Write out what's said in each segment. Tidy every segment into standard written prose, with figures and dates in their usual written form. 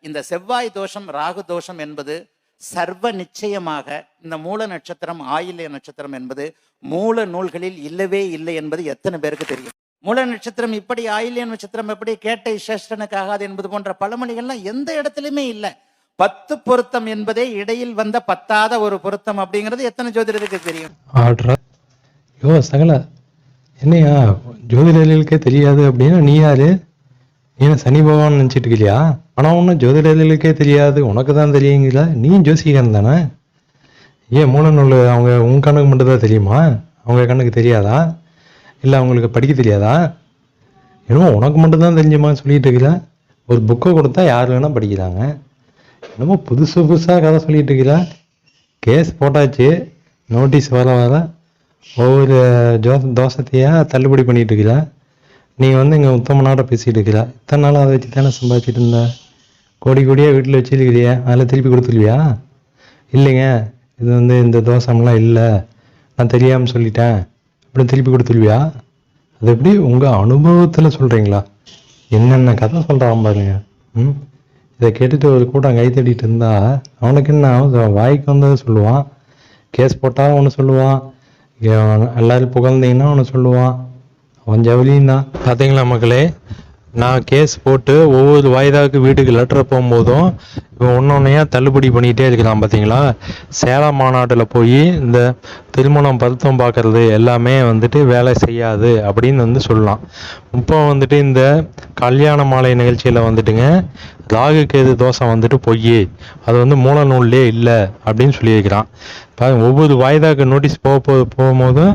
இந்த செவ்வாய் தோஷம் ராகு தோஷம் என்பது சர்வ நிச்சயமாக இந்த மூல நட்சத்திரம் ஆயில்ய நட்சத்திரம் என்பது மூல நூல்களில் இல்லவே இல்லை என்பது எத்தனை பேருக்கு தெரியும்? மூல நட்சத்திரம் இப்படி, ஆயில்ய நட்சத்திரம் எப்படி, கேட்டை சேஷ்டனுக்கு ஆகாது என்பது போன்ற பழமொழிகள்லாம் எந்த இடத்துலையுமே இல்லை. 10 பொருத்தம் என்பதே இடையில் வந்த பத்தாத ஒரு பொருத்தம் அப்படிங்கிறது எத்தனை ஜோதிடருக்கு தெரியும்? யோ சகல, என்னையா ஜோதிடர்களுக்கே தெரியாது அப்படின்னா நீ யாரு? நீ சனி பகவான் நினச்சிட்டு இருக்கியா? ஆனால் ஒன்றும் ஜோதிடர்களுக்கே தெரியாது, உனக்கு தான் தெரியுங்கள, நீ ஜோசிகன் தானே. ஏன் மூல நூல் அவங்க உன் கண்ணுக்கு மட்டும்தான் தெரியுமா? அவங்க கண்ணுக்கு தெரியாதா? இல்லை அவங்களுக்கு படிக்க தெரியாதா? என்னமோ உனக்கு மட்டும்தான் தெரிஞ்சுமா சொல்லிட்டு இருக்கிற. ஒரு புக்கை கொடுத்தா யார் வேணால் படிக்கிறாங்க. என்னமோ புதுசாக கதை சொல்லிட்டு இருக்கிற. கேஸ் போட்டாச்சு, நோட்டீஸ் வர வர ஒவ்வொரு தோஷத்தையாக தள்ளுபடி பண்ணிட்டு இருக்கிற. நீ இங்கே உத்தமனாட பேசிகிட்டு இருக்கிற. இத்தனை நாள் அதை வச்சு தானே சம்பாதிச்சிட்டு இருந்த. கோடி கோடியாக வீட்டில் வச்சுருக்கிறியா, அதில் திருப்பி கொடுத்துருவியா? இல்லைங்க, இது இந்த தோஷம்லாம் இல்லை, நான் தெரியாமல் சொல்லிட்டேன் அப்படின்னு திருப்பி கொடுத்துருவியா? அது எப்படி உங்கள் அனுபவத்தில் சொல்கிறீங்களா? என்னென்ன கதை சொல்கிறான் பாருங்க. இதை கேட்டுட்டு ஒரு கூட்டம் கை தட்டிட்டு இருந்தா அவனுக்கு என்ன வாய்க்கு வந்ததை சொல்லுவான். கேஸ் போட்டால் ஒன்று சொல்லுவான், எல்லாரும் புகழ்ந்தீங்கன்னா ஒன்று சொல்லுவான். அவன் ஜவுளியும் தான். பார்த்தீங்களா மக்களே, நான் கேஸ் போட்டு ஒவ்வொரு வாய்தாவுக்கு வீட்டுக்கு லெட்டர் போகும்போதும் இவன் ஒன்னொன்னையா தள்ளுபடி பண்ணிகிட்டே இருக்கிறான். பார்த்தீங்களா, சேலம் மாநாட்டில் போய் இந்த திருமணம் பருத்தம் பார்க்கறது எல்லாமே வேலை செய்யாது அப்படின்னு சொல்லலாம். இப்போ இந்த கல்யாண மாலை நிகழ்ச்சியில் ராகு கேது தோஷம் பொய், அது மூல நூல்லே இல்லை அப்படின்னு சொல்லியிருக்கிறான். ஒவ்வொரு வாய்தாக்கு நோட்டீஸ் போகும்போதும்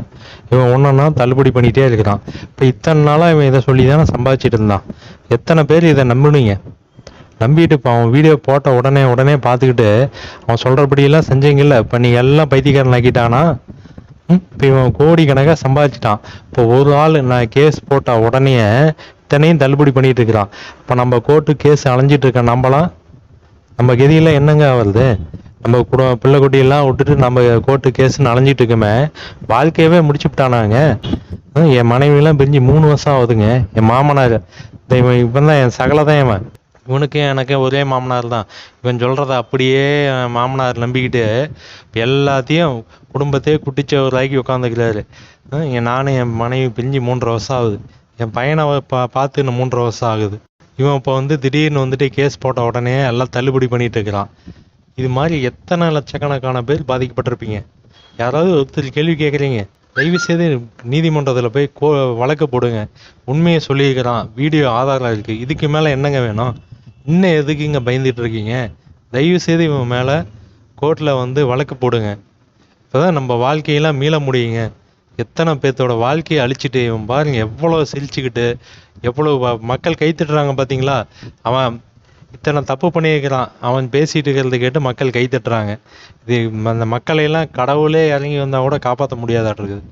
இவன் ஒன்றொன்னா தள்ளுபடி பண்ணிகிட்டே இருக்கிறான். இப்போ இத்தனை நாளாக இவன் இதை சொல்லி தானே சம்பாதிச்சிட்டு இருந்தான். எத்தனை பேர் இதை நம்பினீங்க? நம்பிட்டு இப்போ அவன் வீடியோ போட்ட உடனே பார்த்துக்கிட்டு அவன் சொல்கிறபடியெல்லாம் செஞ்சீங்கல்ல, இப்போ நீங்கள் எல்லாம் பைத்தியக்காரன் ஆக்கிட்டானா? இப்போ இவன் கோடிக்கணக்காக சம்பாதிச்சிட்டான். இப்போ ஒரு ஆள் நான் கேஸ் போட்ட உடனே இத்தனையும் தள்ளுபடி பண்ணிட்டு இருக்கிறான். இப்போ நம்ம கோர்ட்டு கேஸ் அலைஞ்சிட்டு இருக்க நம்ம கதியெல்லாம் என்னங்க வருது? நம்ம பிள்ளை குட்டியெல்லாம் விட்டுட்டு நம்ம கோர்ட்டு கேஸ்ன்னு அலைஞ்சிட்டு இருக்கோமே, வாழ்க்கையவே முடிச்சுட்டானாங்க. என் மனைவியெல்லாம் பிரிஞ்சு 3 வருஷம் ஆகுதுங்க. என் மாமனார் இவன் தான் என் சகல தான். இவனுக்கு எனக்கு ஒரே மாமனார் தான். இவன் சொல்கிறத அப்படியே மாமனார் நம்பிக்கிட்டு எல்லாத்தையும் குடும்பத்தையே குட்டிச்சவராக்கி உட்காந்துக்கிறாரு. நானும் என் மனைவி பிரிஞ்சு 3 வருஷம் ஆகுது. என் பையனை பார்த்து இன்னும் 3 வருஷம் ஆகுது. இவன் இப்போ திடீர்னு கேஸ் போட்ட உடனே எல்லாம் தள்ளுபடி பண்ணிட்டு இருக்கிறான். இது மாதிரி எத்தனை லட்சக்கணக்கான பேர் பாதிக்கப்பட்டிருப்பீங்க. யாராவது ஒருத்தர் கேள்வி கேட்குறீங்க, தயவு செய்து நீதிமன்றத்தில் போய் வழக்கு போடுங்க. உண்மையை சொல்லியிருக்கிறான், வீடியோ ஆதாரம் இருக்குது. இதுக்கு மேலே என்னங்க வேணும்? இன்னும் எதுக்கு இங்கே பயந்துட்டு இருக்கீங்க? தயவு செய்து இவன் மேலே கோர்ட்டில் வழக்கு போடுங்க. இப்போ தான் நம்ம வாழ்க்கையெல்லாம் மீள முடியுங்க. எத்தனை பேர்த்தோட வாழ்க்கையை அழிச்சிட்டு இவன் பாருங்க எவ்வளோ சிரிச்சுக்கிட்டு எவ்வளோ மக்கள் கைத்தட்டுறாங்க பார்த்தீங்களா? அவன் இத்தனை தப்பு பண்ணியிருக்கிறான், அவன் பேசிகிட்டு இருக்கிறத கேட்டு மக்கள் கைத்தட்டுறாங்க. இது அந்த மக்களையெல்லாம் கடவுளே இறங்கி வந்தால் கூட காப்பாற்ற முடியாதாட்டு இருக்குது.